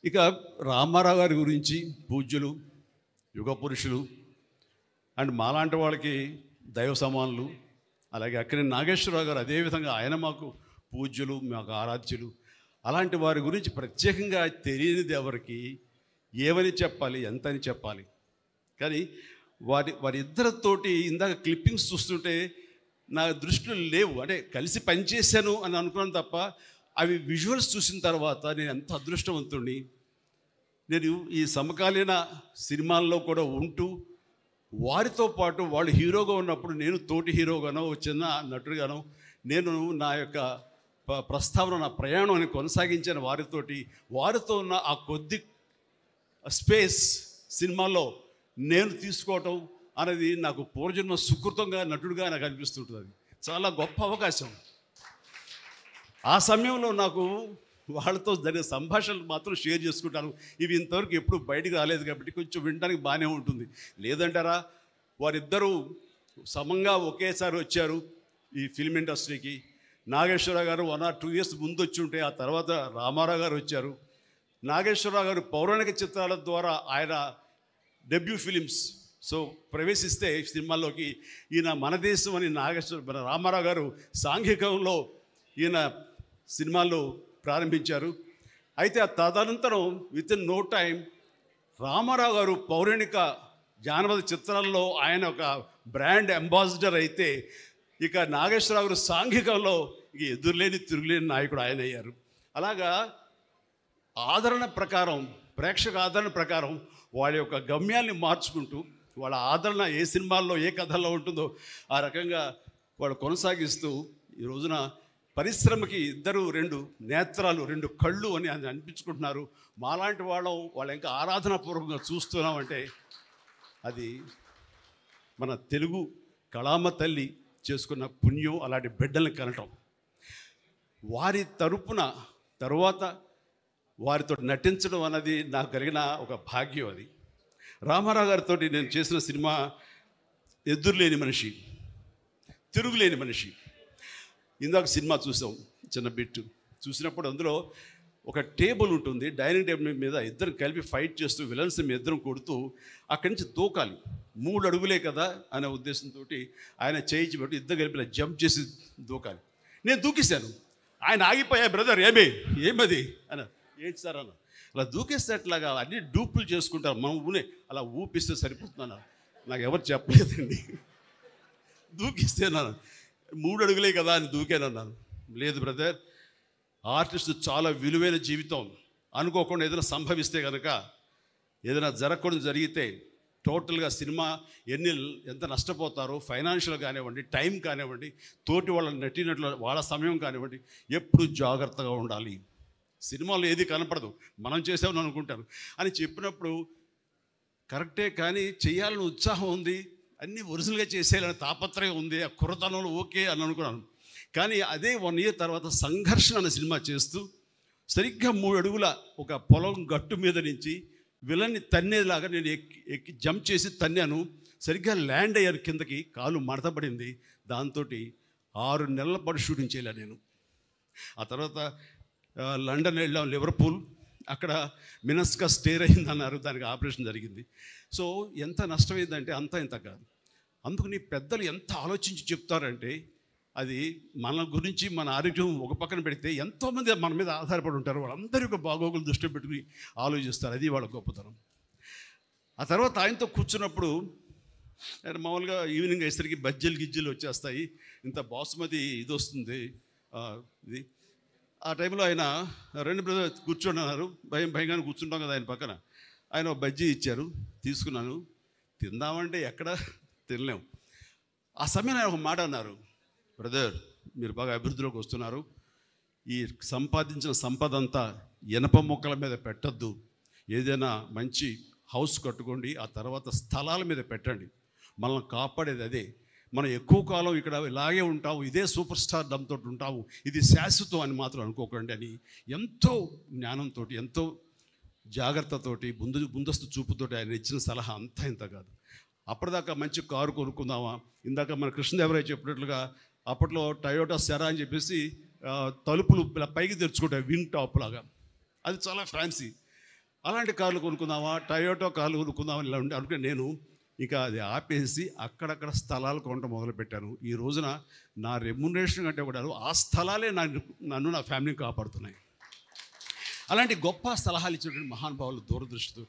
ఇక రామారావు గారి గురించి పూజ్యులు, యుగ పురుషులు అండ్ మాలాంటి వాళ్ళకి దైవ సమానులు, అలాగే అక్కినేని నాగేశ్వరరావు గారు అదేవిధంగా ఆయన మాకు పూజ్యులు, మాకు ఆరాధ్యులు. అలాంటి వారి గురించి ప్రత్యేకంగా తెలియనిది ఎవరికి ఏమని చెప్పాలి, ఎంతని చెప్పాలి. కానీ వారిద్దరితోటి ఇందాక క్లిప్పింగ్స్ చూస్తుంటే నా దృష్టిలో లేవు. అంటే కలిసి పనిచేశాను అని అనుకున్నాను తప్ప అవి విజువల్స్ చూసిన తర్వాత నేను ఎంత అదృష్టవంతుడిని. నేను ఈ సమకాలీన సినిమాల్లో కూడా ఉంటూ వారితో పాటు వాళ్ళు హీరోగా ఉన్నప్పుడు నేను తోటి హీరోగానో చిన్న నటుడిగానో నేను నా యొక్క ప్రస్తావన, నా ప్రయాణాన్ని కొనసాగించిన వారితో ఉన్న ఆ కొద్ది స్పేస్ సినిమాలో నేను తీసుకోవటం అనేది నాకు పూర్వజన్మ సుకృతంగా నటుడిగా నాకు అనిపిస్తుంటుంది. అది చాలా గొప్ప అవకాశం. ఆ సమయంలో నాకు వాళ్ళతో జరిగే సంభాషణలు మాత్రం షేర్ చేసుకుంటాను. ఇవి ఇంతవరకు ఎప్పుడు బయటికి రాలేదు కాబట్టి కొంచెం వినడానికి బాగానే ఉంటుంది. లేదంటారా, వారిద్దరూ సమంగా ఒకేసారి వచ్చారు ఈ ఫిల్మ్ ఇండస్ట్రీకి. నాగేశ్వరరావు గారు 1 or 2 years ముందు వచ్చి ఉంటే ఆ తర్వాత రామారావు గారు వచ్చారు. నాగేశ్వరరావు గారు పౌరాణిక చిత్రాల ద్వారా ఆయన డెబ్యూ ఫిలిమ్స్ ప్రవేశిస్తే సినిమాల్లోకి ఈయన మన దేశం అని రామారావు గారు సాంఘికంలో ఈయన సినిమాల్లో ప్రారంభించారు. అయితే ఆ తదనంతరం within no time Ramarao గారు పౌరాణిక జానపద చిత్రాల్లో ఆయన ఒక బ్రాండ్ అంబాసిడర్ అయితే, ఇక నాగేశ్వరరావు గారు సాంఘికంలో ఇక ఎదురులేని తిరుగులేని నాయకుడు ఆయన అయ్యారు. అలాగా ఆదరణ ప్రకారం, ప్రేక్షక ఆదరణ ప్రకారం వాళ్ళ యొక్క గమ్యాల్ని మార్చుకుంటూ వాళ్ళ ఆదరణ ఏ సినిమాల్లో ఏ కథల్లో ఉంటుందో ఆ రకంగా వాళ్ళు కొనసాగిస్తూ ఈ రోజున పరిశ్రమకి ఇద్దరు 2 నేత్రాలు, 2 కళ్ళు అని అనిపించుకుంటున్నారు. మాలాంటి వాళ్ళు ఇంకా ఆరాధనాపూర్వకంగా చూస్తున్నామంటే అది మన తెలుగు కళామ తల్లి చేసుకున్న పుణ్యం. అలాంటి బిడ్డల్ని కనటం, వారి తరపున తరువాత వారితో నటించడం అన్నది నాకు కలిగిన ఒక భాగ్యం. అది రామారావు గారితో నేను చేసిన సినిమా ఎదురులేని మనిషి, తిరుగులేని మనిషి. ఇందాక సినిమా చూసాం, చిన్న బిట్టు చూసినప్పుడు అందులో ఒక టేబుల్ ఉంటుంది, డైనింగ్ టేబుల్ మీద ఇద్దరు కలిపి ఫైట్ చేస్తూ విలన్స్ మీ ఇద్దరం కొడుతూ అక్కడి నుంచి దూకాలి. 3 అడుగులే కదా అనే ఉద్దేశంతో ఆయన చేయించి పెట్టి ఇద్దరు కలిపి జంప్ చేసి దూకాలి. నేను దూకేశాను. ఆయన ఆగిపోయా, బ్రదర్ ఏమది అన్న, ఏంటి సార్ అన్న, అలా దూకేస్తే అట్లాగా అన్ని డూపులు చేసుకుంటారు, మనం అలా ఊపిస్తే సరిపోతున్నాను. నాకు ఎవరు చెప్పలేదండి. దూకిస్తేనాను 3 అడుగులే కదా అని దూకానన్నాను. లేదు బ్రదర్, ఆర్టిస్ట్ చాలా విలువైన జీవితం. అనుకోకుండా ఏదైనా సంభవిస్తే కనుక, ఏదైనా జరగకుండా జరిగితే టోటల్గా సినిమా ఎంత నష్టపోతారో, ఫైనాన్షియల్ కానివ్వండి, టైం కానివ్వండి, తోటి వాళ్ళ నటినట్లు వాళ్ళ సమయం కానివ్వండి, ఎప్పుడు జాగ్రత్తగా ఉండాలి. సినిమాలో ఏది కనపడదు, మనం చేసామని అనుకుంటారు అని చెప్పినప్పుడు కరెక్టే, కానీ చేయాలని ఉత్సాహం ఉంది, అన్నీ ఒరిజినల్గా చేసేయాలని తాపత్రయం ఉంది, ఆ కుర్రతనంలో ఓకే అని అనుకున్నాను. కానీ అదే 1 year తర్వాత సంఘర్షణ అనే సినిమా చేస్తూ సరిగ్గా 3 అడుగుల ఒక పొలం గట్టు మీద నుంచి విలన్ని తన్నేలాగా నేను ఎక్కి జంప్ చేసి తన్నాను. సరిగ్గా ల్యాండ్ అయ్యాను కిందకి, కాలు మడతపడింది. దాంతో 6 నెలల పాటు షూటింగ్ చేయలేను నేను. ఆ తర్వాత లండన్ వెళ్ళాం, లివర్పూల్, అక్కడ మినస్కా స్టేర్ అయిందన్నారు, దానికి ఆపరేషన్ జరిగింది. సో ఎంత నష్టమైందంటే అంత ఇంత కాదు. అందుకు నీ పెద్దలు ఎంత ఆలోచించి చెప్తారంటే, అది మన గురించి, మన ఆరోగ్యం ఒక పక్కన పెడితే ఎంతోమంది మన మీద ఆధారపడి ఉంటారు, వాళ్ళందరి యొక్క బాగోగులు దృష్టి పెట్టుకుని ఆలోచిస్తారు. అది వాళ్ళ గొప్పతనం. ఆ తర్వాత ఆయనతో కూర్చున్నప్పుడు మామూలుగా ఈవినింగ్ అయ్యేసరికి గిజ్జలు వచ్చేస్తాయి, ఇంత బాసుమతి ఇది వస్తుంది ఇది. ఆ టైంలో ఆయన 2 బ్రదర్ కూర్చోండి అన్నారు. భయంగానే కూర్చుంటాం కదా ఆయన పక్కన. ఆయన బజ్జీ ఇచ్చారు, తీసుకున్నాను. తిందామంటే ఎక్కడ తినలేము. ఆ సమయంలో ఆయన ఒక మాట అన్నారు, బ్రదర్ మీరు బాగా అభివృద్ధిలోకి వస్తున్నారు, ఈ సంపాదించిన సంపద అంతా ఇనప మొక్కల మీద పెట్టద్దు, ఏదైనా మంచి హౌస్ కట్టుకోండి, ఆ తర్వాత స్థలాల మీద పెట్టండి, మనల్ని కాపాడేది అదే. మనం ఎక్కువ కాలం ఇక్కడ ఇలాగే ఉంటాము, ఇదే సూపర్ స్టార్ డమ్తో ఉంటాము, ఇది శాశ్వతం అని మాత్రం అనుకోకండి అని ఎంతో జ్ఞానంతో, ఎంతో జాగ్రత్తతోటి, ముందస్తు చూపుతోటి ఆయన ఇచ్చిన సలహా అంతా ఇంత కాదు. అప్పటిదాకా మంచి కారు కొనుక్కుందామా, ఇందాక మన కృష్ణదేవరాయ చెప్పినట్లుగా అప్పట్లో టయోటా సెరా అని చెప్పేసి తలుపులు పైకి తెరుచుకుంటాయి, వింగ్ టాప్ లాగా, అది చాలా ఫ్యాన్సీ. అలాంటి కార్లు కొనుక్కుందామా, టయోటో కార్లు కొనుక్కుందామా ఇలా ఉండి అనుకుని నేను ఇక అది ఆపేసి అక్కడక్కడ స్థలాలు కొనడం మొదలుపెట్టాను. ఈ రోజున నా రెమ్యునరేషన్ కంటే కూడా ఆ స్థలాలే నన్ను నా ఫ్యామిలీని కాపాడుతున్నాయి. అలాంటి గొప్ప సలహాలు ఇచ్చినటువంటి మహానుభావులు దూరదృష్టితో